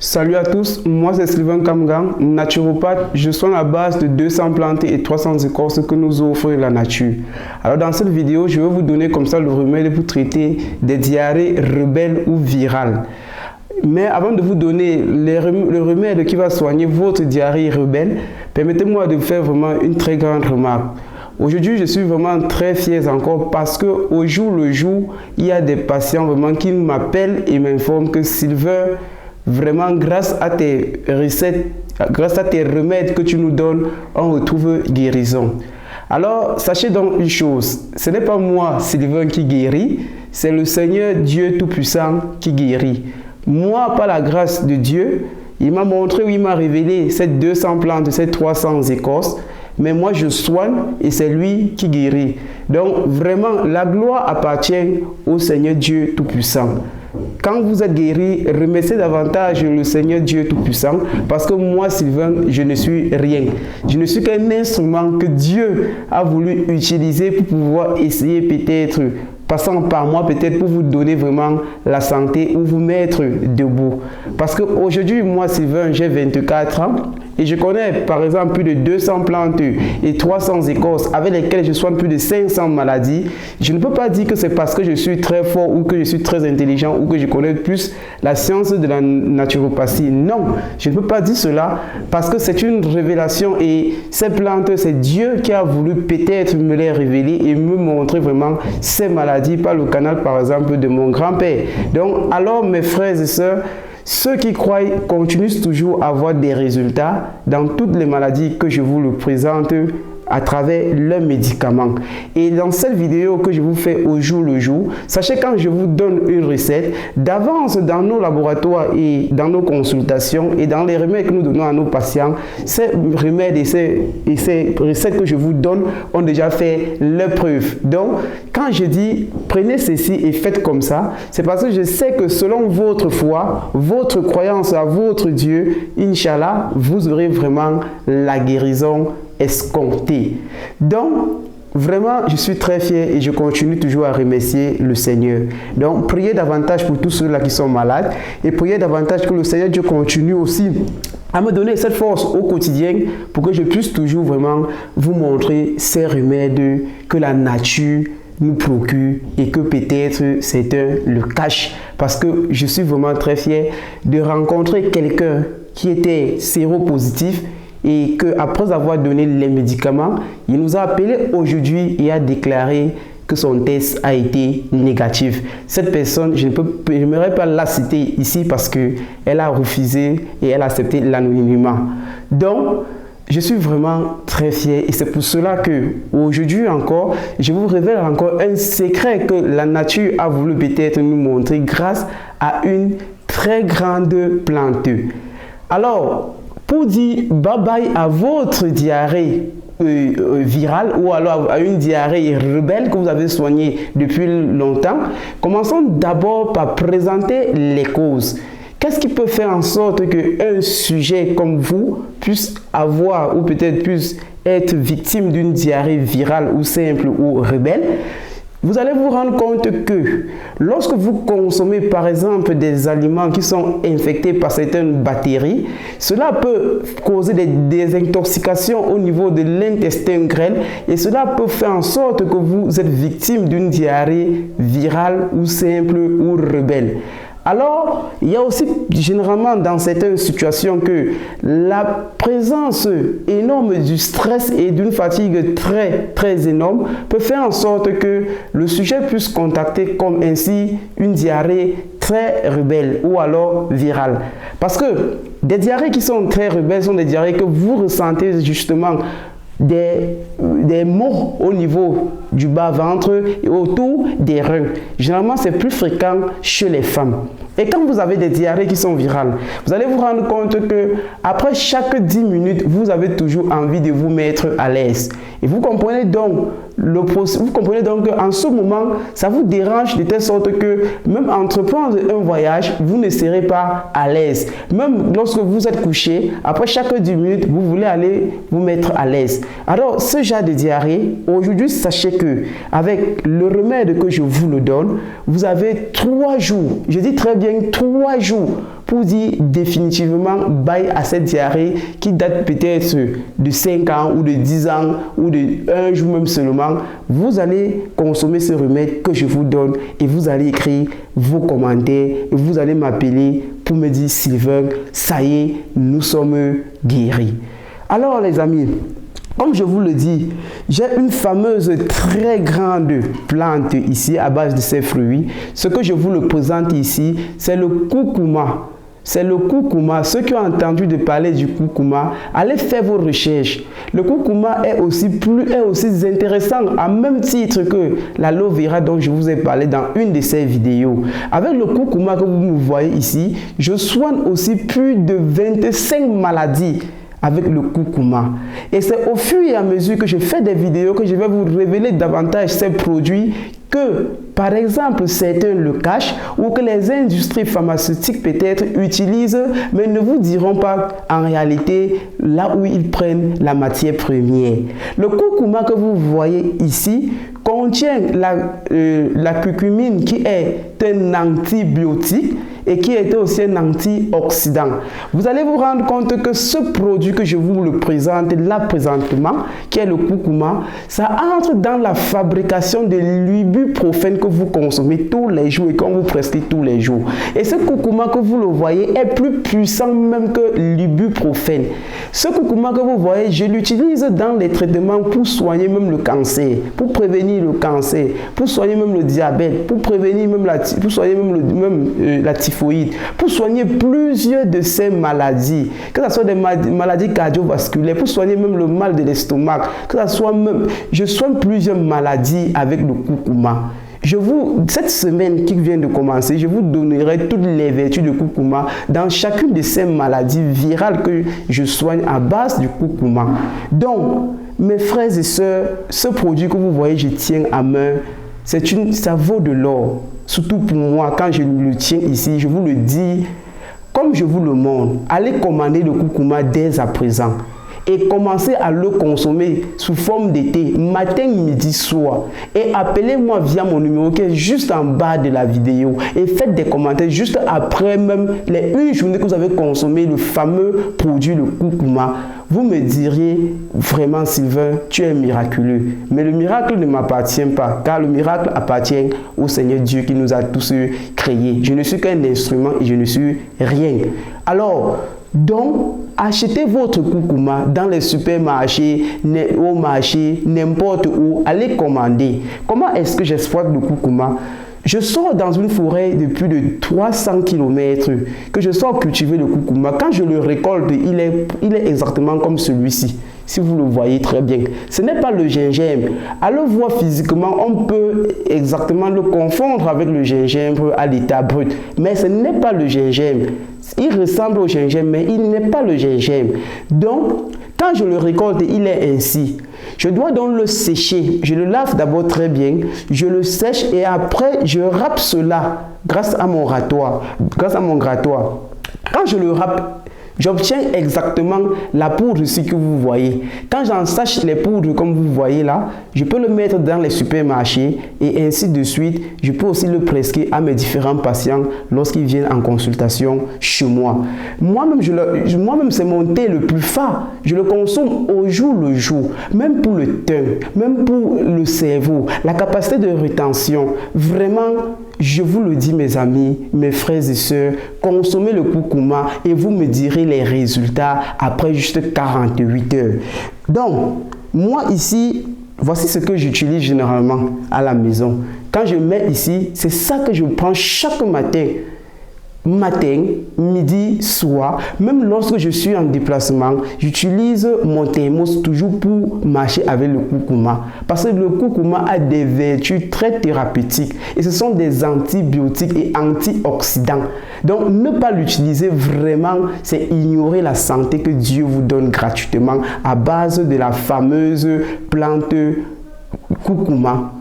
Salut à tous, moi c'est Sylvain Kamgang, naturopathe. Je soigne à base de 200 plantes et 300 écorces que nous offre la nature. Alors dans cette vidéo, je vais vous donner comme ça le remède pour traiter des diarrhées rebelles ou virales. Mais avant de vous donner le remède qui va soigner votre diarrhée rebelle, permettez-moi de faire vraiment une très grande remarque. Aujourd'hui, je suis vraiment très fier encore parce que au jour le jour, il y a des patients vraiment qui m'appellent et m'informent que Sylvain, vraiment grâce à tes recettes, grâce à tes remèdes que tu nous donnes, on retrouve guérison. Alors, sachez donc une chose, ce n'est pas moi, Sylvain, qui guérit, c'est le Seigneur Dieu Tout-Puissant qui guérit. Moi, par la grâce de Dieu, il m'a montré ou il m'a révélé ces 200 plantes, ces 300 écorces, mais moi je soigne et c'est lui qui guérit. Donc vraiment, la gloire appartient au Seigneur Dieu Tout-Puissant. Quand vous êtes guéri, remerciez davantage le Seigneur Dieu Tout-Puissant parce que moi, Sylvain, je ne suis rien. Je ne suis qu'un instrument que Dieu a voulu utiliser pour pouvoir essayer peut-être, passant par moi peut-être pour vous donner vraiment la santé ou vous mettre debout. Parce qu'aujourd'hui, moi, Sylvain, j'ai 24 ans et je connais par exemple plus de 200 plantes et 300 écorces avec lesquelles je soigne plus de 500 maladies. Je ne peux pas dire que c'est parce que je suis très fort ou que je suis très intelligent ou que je connais plus la science de la naturopathie. Non, je ne peux pas dire cela parce que c'est une révélation et ces plantes, c'est Dieu qui a voulu peut-être me les révéler et me montrer vraiment ces maladies par le canal par exemple de mon grand-père. Donc alors mes frères et sœurs, ceux qui croient continuent toujours à avoir des résultats dans toutes les maladies que je vous le présente à travers leurs médicaments. Et dans cette vidéo que je vous fais au jour le jour, sachez quand je vous donne une recette, d'avance dans nos laboratoires et dans nos consultations et dans les remèdes que nous donnons à nos patients, ces remèdes et ces recettes que je vous donne ont déjà fait leur preuve. Donc, quand je dis prenez ceci et faites comme ça, c'est parce que je sais que selon votre foi, votre croyance à votre Dieu, Inch'Allah, vous aurez vraiment la guérison escompté. Donc, vraiment, je suis très fier et je continue toujours à remercier le Seigneur. Donc, priez davantage pour tous ceux-là qui sont malades et priez davantage que le Seigneur Dieu continue aussi à me donner cette force au quotidien pour que je puisse toujours vraiment vous montrer ces remèdes que la nature nous procure et que peut-être certains le cachent parce que je suis vraiment très fier de rencontrer quelqu'un qui était séropositif et qu'après avoir donné les médicaments, il nous a appelé aujourd'hui et a déclaré que son test a été négatif. Cette personne, je n'aimerais pas la citer ici parce qu'elle a refusé et elle a accepté l'anonymat. Donc, je suis vraiment très fier et c'est pour cela que aujourd'hui encore, je vous révèle encore un secret que la nature a voulu peut-être nous montrer grâce à une très grande plante. Alors, pour dire bye bye à votre diarrhée virale ou alors à une diarrhée rebelle que vous avez soignée depuis longtemps, commençons d'abord par présenter les causes. Qu'est-ce qui peut faire en sorte qu'un sujet comme vous puisse avoir ou peut-être puisse être victime d'une diarrhée virale ou simple ou rebelle? Vous allez vous rendre compte que lorsque vous consommez par exemple des aliments qui sont infectés par certaines bactéries, cela peut causer des désintoxications au niveau de l'intestin grêle et cela peut faire en sorte que vous êtes victime d'une diarrhée virale ou simple ou rebelle. Alors, il y a aussi généralement dans certaines situations que la présence énorme du stress et d'une fatigue très énorme peut faire en sorte que le sujet puisse contacter comme ainsi une diarrhée très rebelle ou alors virale. Parce que des diarrhées qui sont très rebelles sont des diarrhées que vous ressentez justement des maux au niveau du bas-ventre et autour des reins. Généralement, c'est plus fréquent chez les femmes. Et quand vous avez des diarrhées qui sont virales, vous allez vous rendre compte que après chaque 10 minutes, vous avez toujours envie de vous mettre à l'aise. Et vous comprenez donc qu'en ce moment, ça vous dérange de telle sorte que même entreprendre un voyage, vous ne serez pas à l'aise. Même lorsque vous êtes couché, après chaque 10 minutes, vous voulez aller vous mettre à l'aise. Alors, ce genre de diarrhée, aujourd'hui, sachez que avec le remède que je vous le donne, vous avez 3 jours, je dis très bien 3 jours, pour dire définitivement bye à cette diarrhée qui date peut-être de 5 ans ou de 10 ans ou de 1 jour même seulement. Vous allez consommer ce remède que je vous donne et vous allez écrire vos commentaires et vous allez m'appeler pour me dire Sylvain, ça y est, nous sommes guéris. Alors les amis, comme je vous le dis, j'ai une fameuse très grande plante ici à base de ces fruits. Ce que je vous le présente ici, c'est le curcuma. C'est le curcuma. Ceux qui ont entendu de parler du curcuma, allez faire vos recherches. Le curcuma est aussi intéressant à même titre que l'aloe vera dont je vous ai parlé dans une de ces vidéos. Avec le curcuma que vous voyez ici, je soigne aussi plus de 25 maladies avec le curcuma. Et c'est au fur et à mesure que je fais des vidéos que je vais vous révéler davantage ces produits que, par exemple, certains le cachent ou que les industries pharmaceutiques peut-être utilisent, mais ne vous diront pas en réalité là où ils prennent la matière première. Le curcuma que vous voyez ici contient la curcumine qui est un antibiotique et qui est aussi un antioxydant. Vous allez vous rendre compte que ce produit que je vous le présente là présentement, qui est le curcuma, ça entre dans la fabrication de l'ibuprofène que vous consommez tous les jours et qu'on vous prescrit tous les jours. Et ce curcuma que vous le voyez est plus puissant même que l'ibuprofène. Ce curcuma que vous voyez, je l'utilise dans les traitements pour soigner même le cancer, pour prévenir le cancer, pour soigner même le diabète, pour prévenir même la typhoïde, pour soigner plusieurs de ces maladies, que ce soit des maladies cardiovasculaires, pour soigner même le mal de l'estomac, que ce soit même, je soigne plusieurs maladies avec le curcuma. Cette semaine qui vient de commencer, je vous donnerai toutes les vertus du curcuma dans chacune de ces maladies virales que je soigne à base du curcuma. Donc, mes frères et sœurs, ce produit que vous voyez, je tiens à main, ça vaut de l'or. Surtout pour moi, quand je le tiens ici, je vous le dis, comme je vous le montre, allez commander le curcuma dès à présent. Et commencez à le consommer sous forme de thé, matin, midi, soir. Et appelez-moi via mon numéro qui est juste en bas de la vidéo. Et faites des commentaires juste après même une journée que vous avez consommé le fameux produit, le curcuma. Vous me diriez vraiment, Sylvain, tu es miraculeux. Mais le miracle ne m'appartient pas, car le miracle appartient au Seigneur Dieu qui nous a tous créés. Je ne suis qu'un instrument et je ne suis rien. Alors, donc, achetez votre curcuma dans les supermarchés, au marché, n'importe où. Allez commander. Comment est-ce que j'exploite le curcuma? Je sors dans une forêt de plus de 300 km, que je sors cultiver le curcuma. Quand je le récolte, il est exactement comme celui-ci. Si vous le voyez très bien, ce n'est pas le gingembre. À le voir physiquement, on peut exactement le confondre avec le gingembre à l'état brut. Mais ce n'est pas le gingembre. Il ressemble au gingembre, mais il n'est pas le gingembre. Donc, quand je le récolte, il est ainsi. Je dois donc le sécher. Je le lave d'abord très bien. Je le sèche et après, je râpe cela grâce à mon grattoir. Quand je le râpe, j'obtiens exactement la poudre ici que vous voyez. Quand j'en sache les poudres comme vous voyez là, je peux le mettre dans les supermarchés et ainsi de suite. Je peux aussi le prescrire à mes différents patients lorsqu'ils viennent en consultation chez moi. Moi-même, c'est mon thé le plus phare. Je le consomme au jour le jour. Même pour le teint, même pour le cerveau, la capacité de rétention. Vraiment, je vous le dis mes amis, mes frères et sœurs, consommez le curcuma et vous me direz les résultats après juste 48 heures. Donc, moi ici, voici ce que j'utilise généralement à la maison. Quand je mets ici, c'est ça que je prends chaque matin. Matin, midi, soir, même lorsque je suis en déplacement, j'utilise mon thermos toujours pour marcher avec le curcuma. Parce que le curcuma a des vertus très thérapeutiques et ce sont des antibiotiques et antioxydants. Donc, ne pas l'utiliser vraiment, c'est ignorer la santé que Dieu vous donne gratuitement à base de la fameuse plante curcuma.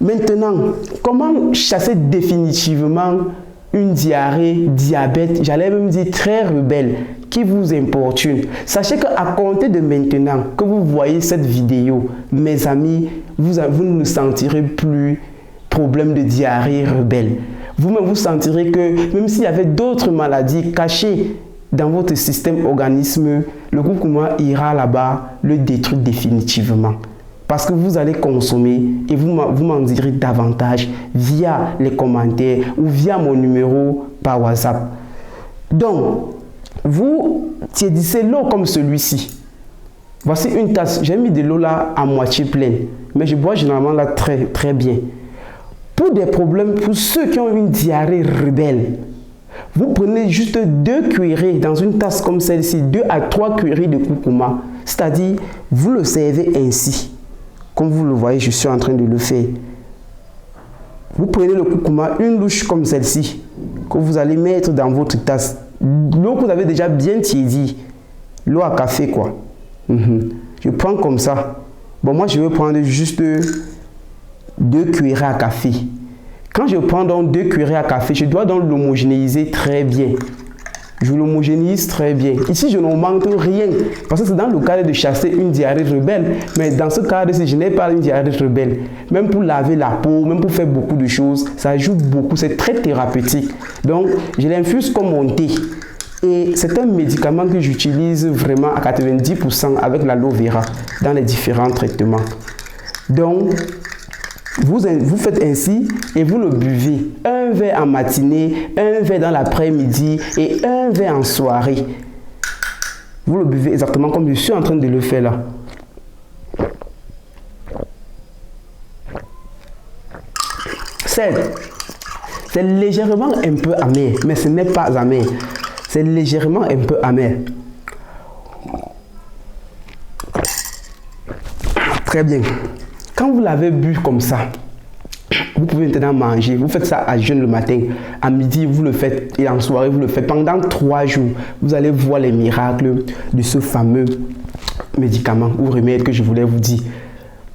Maintenant, comment chasser définitivement une diarrhée, diabète, j'allais même dire très rebelle, qui vous importune? Sachez qu'à compter de maintenant que vous voyez cette vidéo, mes amis, vous ne sentirez plus problème de diarrhée rebelle. Vous-même, vous sentirez que même s'il y avait d'autres maladies cachées dans votre système organisme, le curcuma ira là-bas le détruire définitivement. Parce que vous allez consommer et vous m'en direz davantage via les commentaires ou via mon numéro par WhatsApp. Donc, vous tiédissez l'eau comme celui-ci. Voici une tasse. J'ai mis de l'eau là à moitié pleine. Mais je bois généralement là très bien. Pour des problèmes, pour ceux qui ont une diarrhée rebelle, vous prenez juste 2 cuillerées dans une tasse comme celle-ci, 2 à 3 cuillerées de curcuma. C'est-à-dire, vous le servez ainsi. Comme vous le voyez, je suis en train de le faire. Vous prenez le curcuma, une louche comme celle-ci, que vous allez mettre dans votre tasse. L'eau que vous avez déjà bien tiédie. L'eau à café, quoi. Je prends comme ça. Bon, moi, je vais prendre juste 2 cuillerées à café. Quand je prends donc 2 cuillerées à café, je dois donc l'homogénéiser très bien. Je l'homogénéise très bien. Ici, je n'en manque rien. Parce que c'est dans le cadre de chasser une diarrhée rebelle. Mais dans ce cadre-ci, je n'ai pas une diarrhée rebelle. Même pour laver la peau, même pour faire beaucoup de choses, ça ajoute beaucoup. C'est très thérapeutique. Donc, je l'infuse comme mon thé. Et c'est un médicament que j'utilise vraiment à 90% avec l'aloe vera dans les différents traitements. Donc, vous faites ainsi et vous le buvez. Un verre en matinée, un verre dans l'après-midi et un verre en soirée. Vous le buvez exactement comme je suis en train de le faire là. C'est légèrement un peu amer, mais ce n'est pas amer. C'est légèrement un peu amer. Très bien. Quand vous l'avez bu comme ça, vous pouvez maintenant manger. Vous faites ça à jeûne le matin. À midi, vous le faites. Et en soirée, vous le faites. Pendant 3 jours, vous allez voir les miracles de ce fameux médicament ou remède que je voulais vous dire.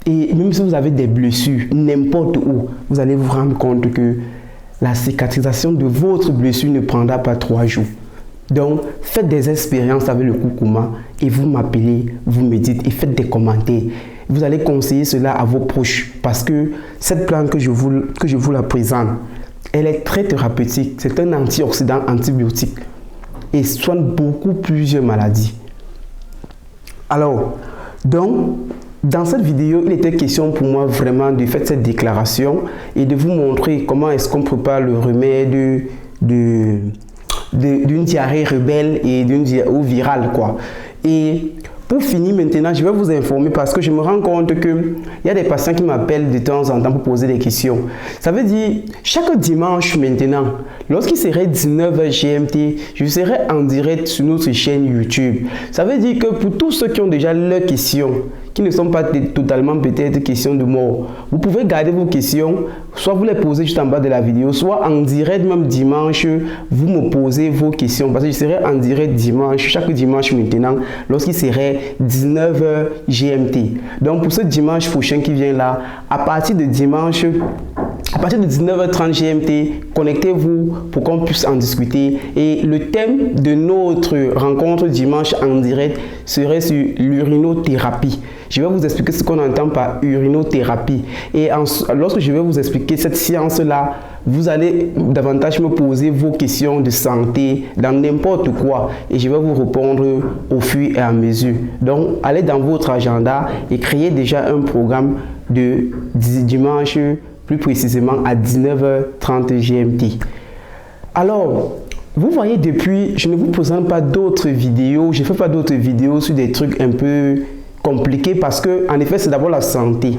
Et même si vous avez des blessures, n'importe où, vous allez vous rendre compte que la cicatrisation de votre blessure ne prendra pas 3 jours. Donc, faites des expériences avec le curcuma et vous m'appelez, vous me dites et faites des commentaires. Vous allez conseiller cela à vos proches parce que cette plante que je vous la présente, elle est très thérapeutique. C'est un antioxydant antibiotique et soigne plusieurs maladies. Alors, donc, dans cette vidéo, il était question pour moi vraiment de faire cette déclaration et de vous montrer comment est-ce qu'on prépare le remède d'une diarrhée rebelle et d'une diarrhée virale, quoi. Et pour finir maintenant, je vais vous informer parce que je me rends compte qu'il y a des patients qui m'appellent de temps en temps pour poser des questions. Ça veut dire, chaque dimanche maintenant, lorsqu'il serait 19h GMT, je serai en direct sur notre chaîne YouTube. Ça veut dire que pour tous ceux qui ont déjà leurs questions, qui ne sont pas totalement peut-être questions de mort, vous pouvez garder vos questions, soit vous les posez juste en bas de la vidéo, soit en direct même dimanche, vous me posez vos questions parce que je serai en direct dimanche, chaque dimanche maintenant, lorsqu'il serait 19h GMT. Donc pour ce dimanche prochain qui vient là, à partir de dimanche, à partir de 19h30 GMT, connectez-vous pour qu'on puisse en discuter. Et le thème de notre rencontre dimanche en direct serait sur l'urinothérapie. Je vais vous expliquer ce qu'on entend par urinothérapie. Et lorsque je vais vous expliquer cette science-là, vous allez davantage me poser vos questions de santé dans n'importe quoi. Et je vais vous répondre au fur et à mesure. Donc, allez dans votre agenda et créez déjà un programme de dimanche, plus précisément à 19h30 GMT. Alors, vous voyez depuis, je ne vous présente pas d'autres vidéos, je ne fais pas d'autres vidéos sur des trucs un peu compliqués parce que, en effet, c'est d'abord la santé.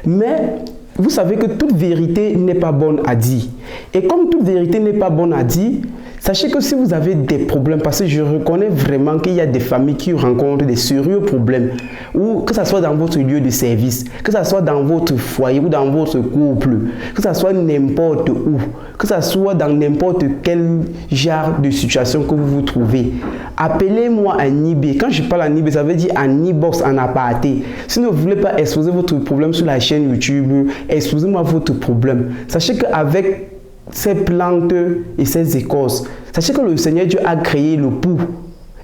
Mais vous savez que toute vérité n'est pas bonne à dire. Et comme toute vérité n'est pas bonne à dire, sachez que si vous avez des problèmes, parce que je reconnais vraiment qu'il y a des familles qui rencontrent des sérieux problèmes, ou que ce soit dans votre lieu de service, que ce soit dans votre foyer ou dans votre couple, que ce soit n'importe où, que ce soit dans n'importe quel genre de situation que vous vous trouvez, appelez-moi en IB. Quand je parle en IB, ça veut dire en e-box, en aparté. Si vous ne voulez pas exposer votre problème sur la chaîne YouTube, exposez-moi votre problème. Sachez qu'avec ces plantes et ces écorces, sachez que le Seigneur Dieu a créé le pour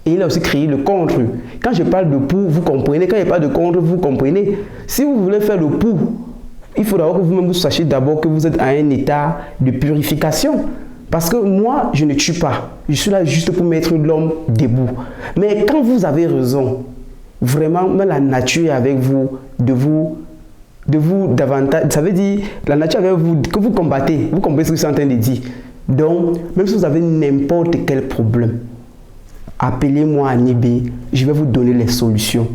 et il a aussi créé le contre. Quand je parle de pour, vous comprenez. Quand il n'y a pas de contre, vous comprenez. Si vous voulez faire le pour, il faut d'abord que vous-même vous sachiez d'abord que vous êtes à un état de purification. Parce que moi, je ne tue pas. Je suis là juste pour mettre l'homme debout. Mais quand vous avez raison, vraiment, même la nature est avec vous, de vous davantage. Ça veut dire, la nature avec vous, que vous combattez ce que je suis en train de dire. Donc, même si vous avez n'importe quel problème, appelez-moi à Nibé, je vais vous donner les solutions.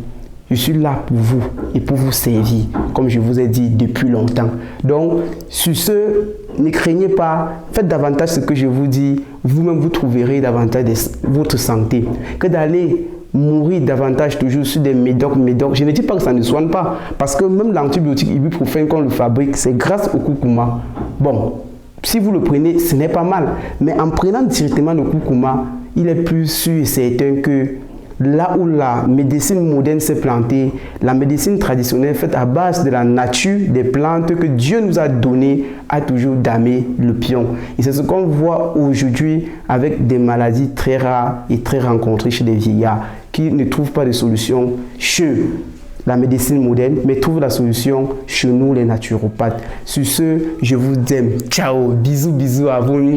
Je suis là pour vous et pour vous servir, comme je vous ai dit depuis longtemps. Donc, sur ce, ne craignez pas, faites davantage ce que je vous dis, vous-même vous trouverez davantage votre santé. Que d'aller mourir davantage toujours sur des médocs. Je ne dis pas que ça ne soigne pas, parce que même l'antibiotique ibuprofène qu'on le fabrique, c'est grâce au curcuma. Bon, si vous le prenez, ce n'est pas mal, mais en prenant directement le curcuma, il est plus sûr et certain que là où la médecine moderne s'est plantée, la médecine traditionnelle faite à base de la nature, des plantes que Dieu nous a données, a toujours damé le pion. Et c'est ce qu'on voit aujourd'hui avec des maladies très rares et très rencontrées chez les vieillards qui ne trouvent pas de solution chez la médecine moderne, mais trouvent la solution chez nous les naturopathes. Sur ce, je vous aime. Ciao, bisous à vous.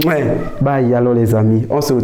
Bye alors les amis. On se retrouve.